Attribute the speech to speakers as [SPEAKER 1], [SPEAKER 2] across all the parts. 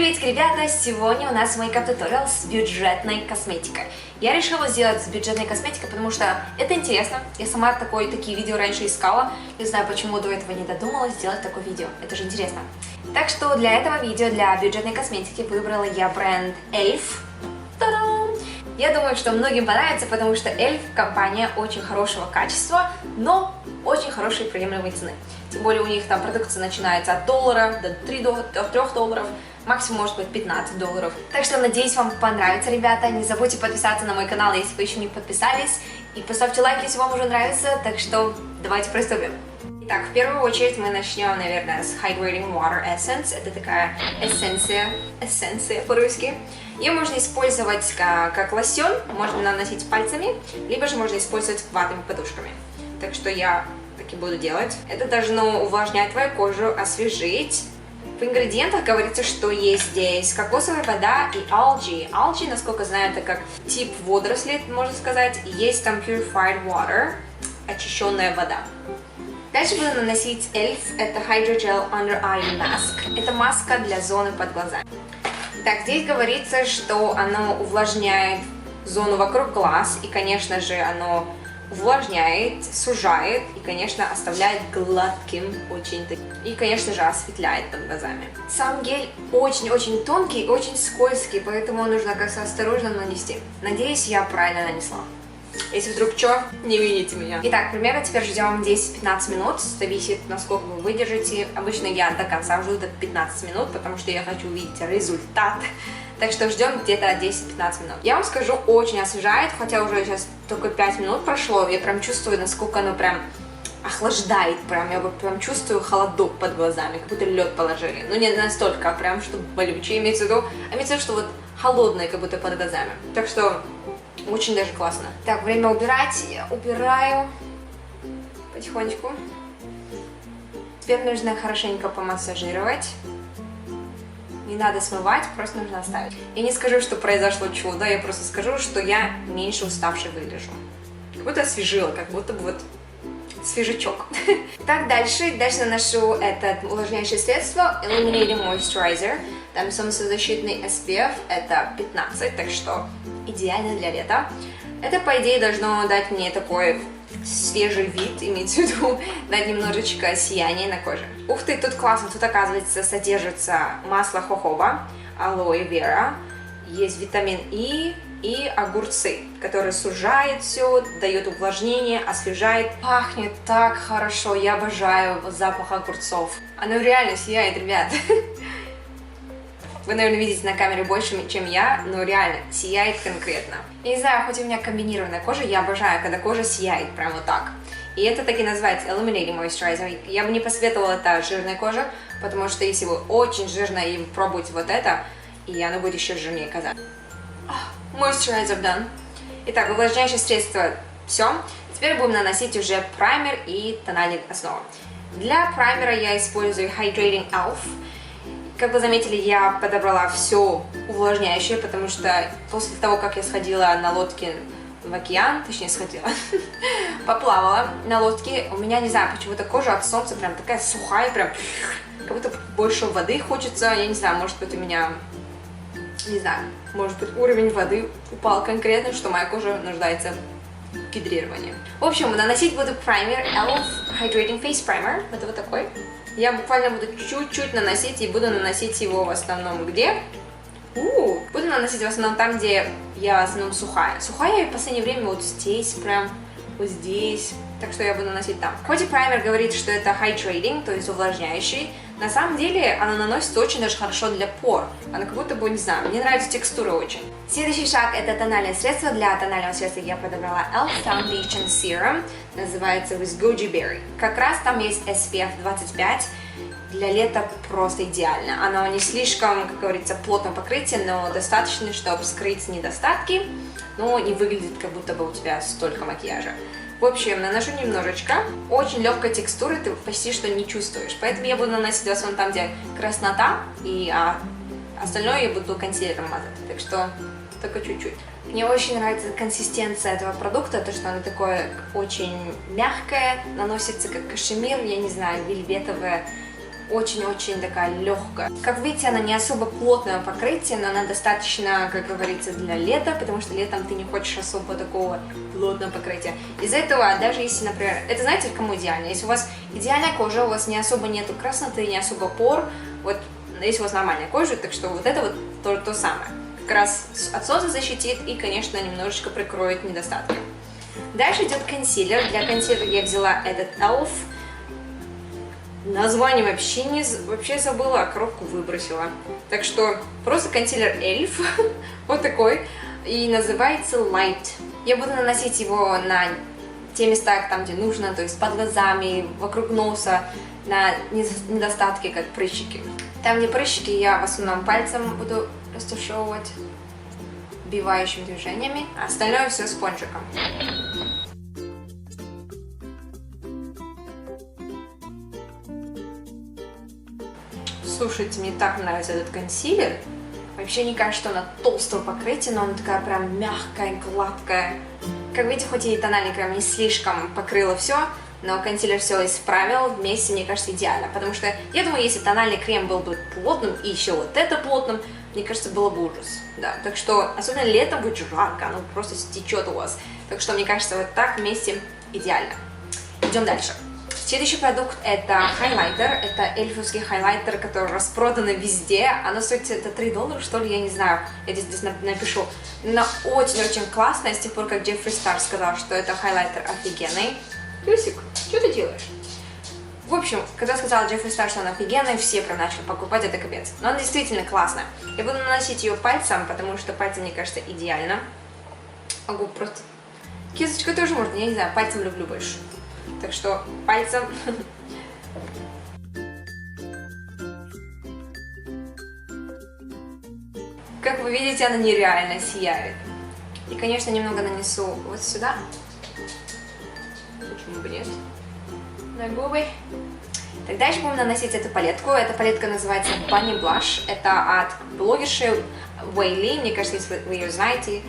[SPEAKER 1] Приветики, ребята! Сегодня у нас мейкап туториал с бюджетной косметикой. Я решила сделать с бюджетной косметикой, потому что это интересно. Я сама такие видео раньше искала. Не знаю, почему до этого не додумалась сделать такое видео. Это же интересно. Так что для этого видео, для бюджетной косметики, выбрала я бренд Elf. Та-дам! Я думаю, что многим понравится, потому что Elf компания очень хорошего качества, но очень хорошей приемлемой цены. Тем более у них там продукция начинается от $1 до $3, максимум может быть $15. Так что надеюсь, вам понравится, ребята. Не забудьте подписаться на мой канал, если вы еще не подписались. И поставьте лайк, если вам уже нравится. Так что давайте приступим. Итак, в первую очередь мы начнем, наверное, с Hydrating Water Essence. Это такая эссенция по-русски. Ее можно использовать как лосьон, можно наносить пальцами, либо же можно использовать ватными подушками. Так что я таки буду делать. Это должно увлажнять твою кожу, освежить. В ингредиентах говорится, что есть здесь кокосовая вода и algae. Algae, насколько знаю, это как тип водорослей, можно сказать. И есть там purified water, очищенная вода. Дальше буду наносить Elf, это Hydrogel Under Eye Mask. Это маска для зоны под глазами. Так, здесь говорится, что оно увлажняет зону вокруг глаз, и, конечно же, оно увлажняет, сужает и, конечно, оставляет гладким очень. И, конечно же, осветляет под глазами. Сам гель очень-очень тонкий и очень скользкий, поэтому нужно как-то осторожно нанести. Надеюсь, я правильно нанесла. Если вдруг что, не видите меня. Итак, примерно теперь ждем 10-15 минут. Зависит, насколько вы выдержите. Обычно я до конца жду до 15 минут, потому что я хочу увидеть результат. Так что ждем где-то 10-15 минут. Я вам скажу, очень освежает, хотя уже сейчас только 5 минут прошло. Я прям чувствую, насколько оно прям охлаждает. Я прям чувствую холодок под глазами, как будто лед положили. Ну не настолько, а прям что болючее, имеется в виду. А имеется в виду, что вот холодное, как будто под глазами. Так что очень даже классно. Так, время убирать. Я убираю потихонечку. Теперь нужно хорошенько помассажировать. Не надо смывать, просто нужно оставить. Я не скажу, что произошло чудо, я просто скажу, что я меньше уставшей выгляжу. Как будто освежила, как будто бы вот свежачок. Так, дальше наношу это увлажняющее средство Illuminating Moisturizer. Там солнцезащитный SPF, это 15, так что идеально для лета. Это, по идее, должно дать мне такой свежий вид, имеется в виду, дать немножечко сияния на коже. Ух ты, тут классно, тут, оказывается, содержится масло хохоба, алоэ вера, есть витамин и огурцы, которые сужают все, дает увлажнение, освежает. Пахнет так хорошо, я обожаю запах огурцов. Оно реально сияет, ребят. Вы, наверное, видите на камере больше, чем я, но реально сияет конкретно. Я не знаю, хоть у меня комбинированная кожа, я обожаю, когда кожа сияет прямо вот так. И это таки называется Illuminating Moisturizer. Я бы не посоветовала это жирной коже, потому что если вы очень жирная и пробуете вот это, и оно будет еще жирнее казаться. Moisturizer done. Итак, увлажняющее средство все. Теперь будем наносить уже праймер и тональник основы. Для праймера я использую Hydrating Elf. Как вы заметили, я подобрала все увлажняющее, потому что после того, как я сходила на лодке в океан, точнее сходила, поплавала на лодке, у меня, не знаю, почему-то кожа от солнца прям такая сухая, прям как будто больше воды хочется, я не знаю, может быть у меня, не знаю, может быть уровень воды упал конкретно, что моя кожа нуждается в гидрировании. В общем, наносить буду праймер Elf Hydrating Face Primer, это вот такой. Я буквально буду чуть-чуть наносить, и буду наносить его в основном где? Буду наносить в основном там, где я в основном сухая. Сухая я в последнее время вот здесь, прям вот здесь. Так что я буду наносить там. Хоть и праймер говорит, что это hydrating, то есть увлажняющий, на самом деле оно наносится очень даже хорошо для пор. Оно как будто бы, не знаю, мне нравится текстура очень. Следующий шаг — это тональное средство. Для тонального средства я подобрала Elf Foundation Serum. Называется With Goji Berry. Как раз там есть SPF 25. Для лета просто идеально. Оно не слишком, как говорится, плотное покрытие, но достаточно, чтобы скрыть недостатки, но не выглядит, как будто бы у тебя столько макияжа. В общем, наношу немножечко. Очень легкая текстура, ты почти что не чувствуешь. Поэтому я буду наносить в основном там, где краснота, и остальное я буду консилером мазать. Так что только чуть-чуть. Мне очень нравится консистенция этого продукта, то, что оно такое очень мягкое, наносится как кашемир, я не знаю, вельветовое. очень-очень такая легкая. Как видите, она не особо плотное покрытие, но она достаточно, как говорится, для лета, потому что летом ты не хочешь особо такого плотного покрытия. Из-за этого, даже если, например, это знаете, кому идеально? Если у вас идеальная кожа, у вас не особо нету красноты, не особо пор, вот если у вас нормальная кожа, так что вот это вот то самое. Как раз от солнца защитит и, конечно, немножечко прикроет недостатки. Дальше идет консилер. Для консилера я взяла этот e.l.f. Название вообще забыла, а коробку выбросила. Так что просто консилер e.l.f. вот такой. И называется Light. Я буду наносить его на те места, там где нужно, то есть под глазами, вокруг носа, на недостатки, как прыщики. Там, где прыщики, я в основном пальцем буду растушевывать вбивающими движениями, а остальное все спонжиком. Слушайте, мне так нравится этот консилер. Вообще не кажется, что она толстого покрытия, но она такая прям мягкая, гладкая. Как видите, хоть и тональный крем не слишком покрыло все, но консилер все исправил, вместе, мне кажется, идеально. Потому что, я думаю, если тональный крем был бы плотным и еще вот это плотным, мне кажется, было бы ужас. Да, так что, особенно летом будет жарко, оно просто стечет у вас. Так что, мне кажется, вот так вместе идеально. Идем дальше. Следующий продукт это хайлайтер. Это эльфовский хайлайтер, который распродан везде. Оно стоит это $3, что ли, я не знаю. Я здесь напишу. Но очень-очень классно, с тех пор, как Джеффри Стар сказал, что это хайлайтер офигенный. Песик, что ты делаешь? В общем, когда сказал Джеффри Стар, что он офигенный, все прям начали покупать, это капец. Но он действительно классный. Я буду наносить ее пальцем, потому что пальцем, мне кажется, идеально. Могу просто... Кисточкой тоже можно, я не знаю, пальцем люблю больше. Так что пальцем. Как вы видите, она нереально сияет. И, конечно, немного нанесу вот сюда. Почему бы нет? На губы. Так, дальше будем наносить эту палетку. Эта палетка называется Bunny Blush. Это от блогерши Уэйли. Мне кажется, если вы ее знаете.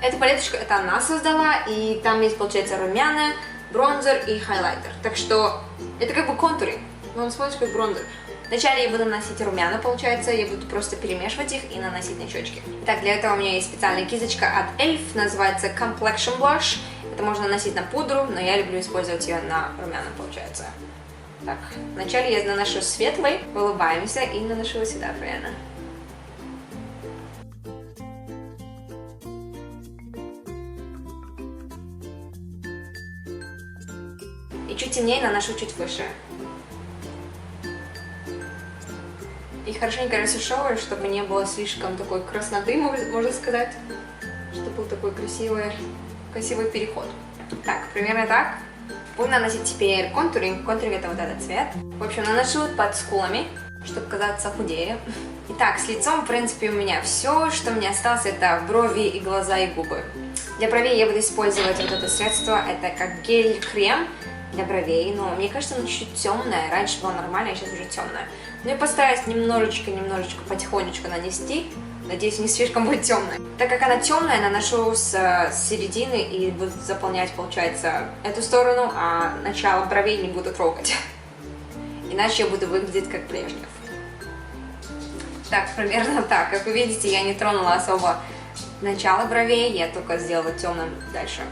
[SPEAKER 1] Эту палеточку это она создала. И там есть, получается, румяна, бронзер и хайлайтер. Так что это как бы контуры. Но он смотрится как бронзер. Вначале я буду наносить румяна, получается. Я буду просто перемешивать их и наносить на щечки. Так, для этого у меня есть специальная кисточка от e.l.f. Называется Complexion Blush. Это можно наносить на пудру, но я люблю использовать ее на румяна, получается. Так, вначале я наношу светлый, улыбаемся и наношу сюда румяна. И чуть темнее наношу чуть выше. И хорошенько рассушевываю, чтобы не было слишком такой красноты, можно сказать. Чтобы был такой красивый переход. Так, примерно так. Буду наносить теперь контуринг. Контуринг это вот этот цвет. В общем, наношу под скулами, чтобы казаться худее. Итак, с лицом, в принципе, у меня все, что мне осталось, это брови и глаза и губы. Для бровей я буду использовать вот это средство. Это как гель-крем для бровей, но мне кажется, оно чуть темное. Раньше было нормально, а сейчас уже темное. Но я постараюсь немножечко, потихонечку нанести. Надеюсь, не слишком будет темная. Так как она темная, наношу с середины и буду заполнять, получается, эту сторону, а начало бровей не буду трогать. Иначе я буду выглядеть как Брежнев. Так, примерно так. Как вы видите, я не тронула особо начало бровей, я только сделала темным дальше.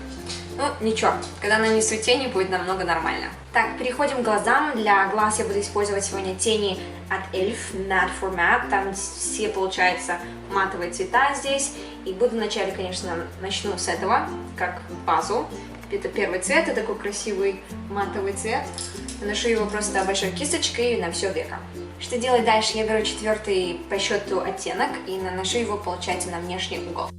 [SPEAKER 1] Ну, ничего, когда нанесу тени, будет намного нормально. Так, переходим к глазам. Для глаз я буду использовать сегодня тени от e.l.f. Matte for Matte. Там все, получается, матовые цвета здесь. И буду вначале, конечно, начну с этого, как базу. Это первый цвет, это такой красивый матовый цвет. Наношу его просто большой кисточкой на все веко. Что делать дальше? Я беру 4-й по счету оттенок и наношу его, получается, на внешний угол.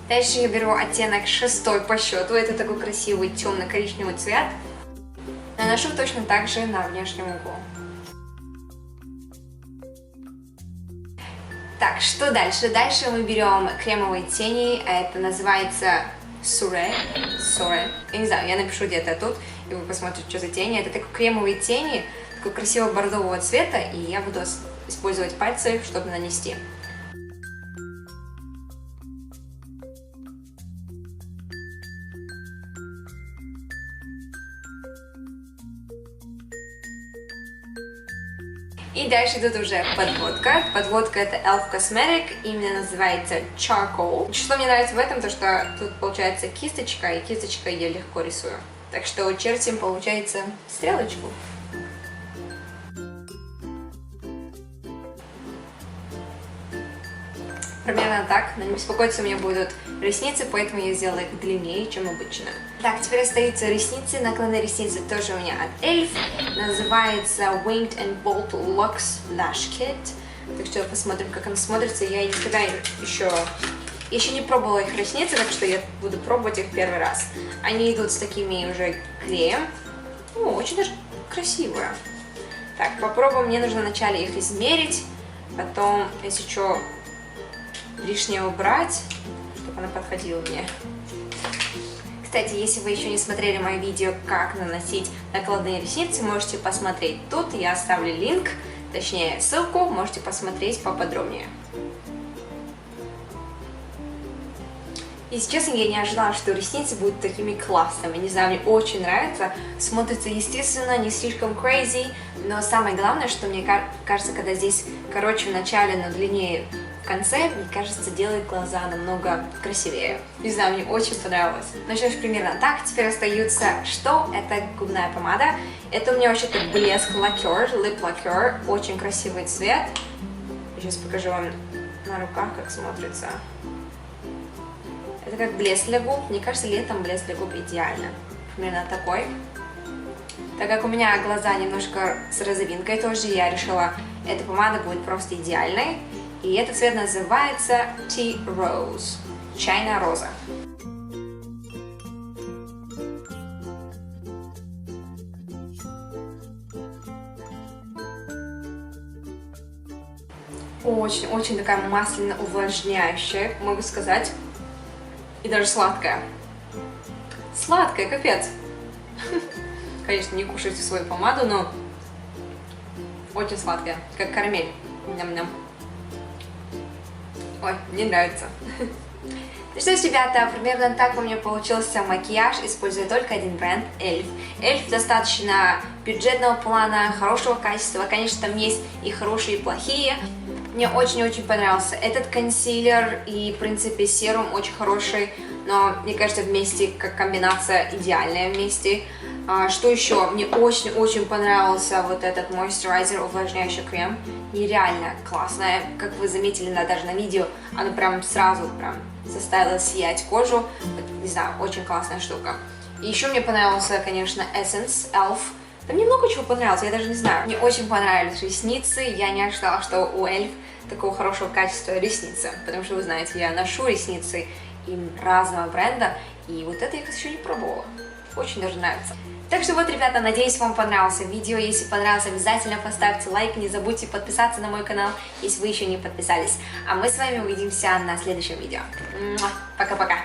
[SPEAKER 1] Дальше я беру оттенок 6-й по счету, это такой красивый темно-коричневый цвет. Наношу точно так же на внешнем углу. Так, что дальше? Дальше мы берем кремовые тени, это называется Soray. Я не знаю, я напишу где-то тут, и вы посмотрите, что за тени. Это такие кремовые тени, такого красивого бордового цвета, и я буду использовать пальцы, чтобы нанести. И дальше идет уже подводка. Подводка это Elf Cosmetic, именно называется Charcoal. Что мне нравится в этом, то что тут получается кисточка, и кисточкой я легко рисую. Так что чертим, получается, стрелочку. Примерно так, но не беспокойтесь, у меня будут ресницы, поэтому я сделала их длиннее, чем обычно. Так, теперь остаются ресницы, накладные ресницы тоже у меня от Elf, называется Winged and Bold Luxe Lash Kit. Так что посмотрим, как она смотрится. Я никогда еще не пробовала их ресницы, так что я буду пробовать их первый раз. Они идут с такими уже клеем. О, очень даже красивые. Так, попробуем, мне нужно вначале их измерить, потом, если что, лишнее убрать, чтобы она подходила мне. Кстати, если вы еще не смотрели мое видео, как наносить накладные ресницы, можете посмотреть тут. Я оставлю линк, точнее ссылку, можете посмотреть поподробнее. Если честно, я не ожидала, что ресницы будут такими классными. Не знаю, мне очень нравится. Смотрится естественно, не слишком crazy. Но самое главное, что мне кажется, когда здесь короче в начале, но длиннее в конце, мне кажется, делает глаза намного красивее. Не знаю, мне очень понравилось. Ну что ж, примерно так. Теперь остается, что это губная помада. Это у меня вообще-то блеск лакер, lip лакер. Очень красивый цвет. Сейчас покажу вам на руках, как смотрится. Это как блеск для губ. Мне кажется, летом блеск для губ идеально. Примерно такой. Так как у меня глаза немножко с розовинкой тоже, я решила, эта помада будет просто идеальной. И этот цвет называется Tea Rose. Чайная роза. Очень такая масляно увлажняющая, могу сказать. И даже сладкая. Сладкая, капец. Конечно, не кушайте свою помаду, но очень сладкая, как карамель. Ням-ням. Ой, мне нравится. Ну что ж, ребята, примерно так у меня получился макияж, используя только один бренд Elf. Elf достаточно бюджетного плана, хорошего качества. Конечно, там есть и хорошие, и плохие. Мне очень-очень понравился этот консилер и, в принципе, серум очень хороший, но мне кажется, вместе, как комбинация, идеальная вместе. Что еще? Мне очень-очень понравился вот этот moisturizer, увлажняющий крем. Нереально классная, как вы заметили даже на видео, оно прям сразу заставило сиять кожу. Не знаю, очень классная штука. И еще мне понравился, конечно, Essence Elf. Да мне много чего понравилось, я даже не знаю. Мне очень понравились ресницы, я не ожидала, что у Elf такого хорошего качества ресницы, потому что, вы знаете, я ношу ресницы им разного бренда, и вот это я еще не пробовала. Очень даже нравится. Так что вот, ребята, надеюсь, вам понравился видео. Если понравилось, обязательно поставьте лайк, не забудьте подписаться на мой канал, если вы еще не подписались. А мы с вами увидимся на следующем видео. Пока-пока!